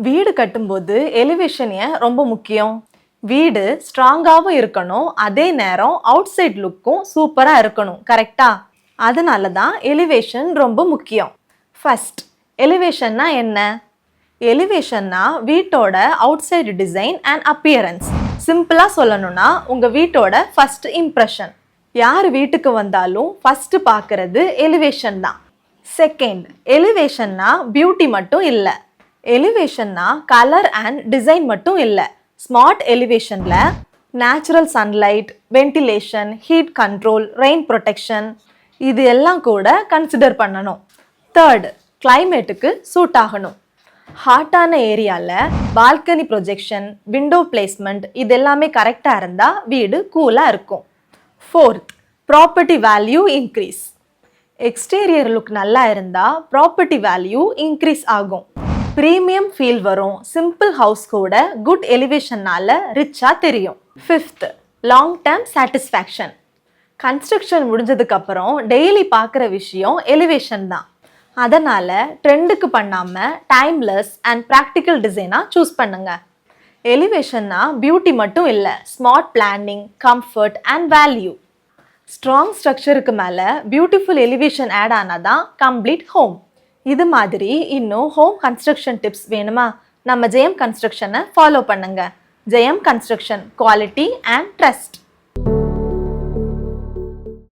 வீடு கட்டும்போது எலிவேஷன் ஏன் ரொம்ப முக்கியம்? வீடு ஸ்ட்ராங்காகவும் இருக்கணும், அதே நேரம் அவுட் சைட் லுக்கும் சூப்பராக இருக்கணும், கரெக்டா? அதனால தான் எலிவேஷன் ரொம்ப முக்கியம். ஃபர்ஸ்ட், எலிவேஷன்னா என்ன? எலிவேஷன்னா வீட்டோட out side design and appearance. சிம்பிளாக சொல்லணும்னா உங்கள் வீட்டோட ஃபர்ஸ்ட் இம்ப்ரெஷன். யார் வீட்டுக்கு வந்தாலும் ஃபர்ஸ்ட் பார்க்கறது எலிவேஷன் தான். செகண்ட், எலிவேஷன்னா பியூட்டி மட்டும் இல்லை. எலிவேஷன்னா கலர் அண்ட் டிசைன் மட்டும் இல்லை. ஸ்மார்ட் எலிவேஷனில் natural sunlight, ventilation, heat control, rain protection இது எல்லாம் கூட கன்சிடர் பண்ணணும். தேர்டு, கிளைமேட்டுக்கு சூட் ஆகணும். ஹாட்டான ஏரியாவில் பால்கனி ப்ரொஜெக்ஷன், விண்டோ பிளேஸ்மெண்ட் இது எல்லாமே கரெக்டாக இருந்தால் வீடு கூலாக இருக்கும். Fourth, property value increase. Exterior look நல்லா இருந்தால் ப்ராப்பர்ட்டி வேல்யூ இன்க்ரீஸ் ஆகும். ப்ரீமியம் ஃபீல் வரும். சிம்பிள் ஹவுஸ் கூட குட் எலிவேஷன்னால ரிச்சாக தெரியும். Fifth, long term satisfaction. Construction முடிஞ்சதுக்கப்புறம் டெய்லி பார்க்குற விஷயம் எலிவேஷன் தான். அதனால் ட்ரெண்டுக்கு பண்ணாமல் டைம்லெஸ் அண்ட் ப்ராக்டிக்கல் டிசைனாக சூஸ் பண்ணுங்க. எலிவேஷன்னா பியூட்டி மட்டும் இல்லை, smart planning, comfort and value. Strong ஸ்ட்ரக்சருக்கு மேலே பியூட்டிஃபுல் எலிவேஷன் ஆட் ஆனால் தான் கம்ப்ளீட் ஹோம். இது மாதிரி இன்னும் ஹோம் கன்ஸ்ட்ரக்ஷன் டிப்ஸ் வேணுமா? நம்ம ஜெயம் கன்ஸ்ட்ரக்ஷனை ஃபாலோ பண்ணுங்க. ஜெயம் கன்ஸ்ட்ரக்ஷன், குவாலிட்டி அண்ட் ட்ரஸ்ட்.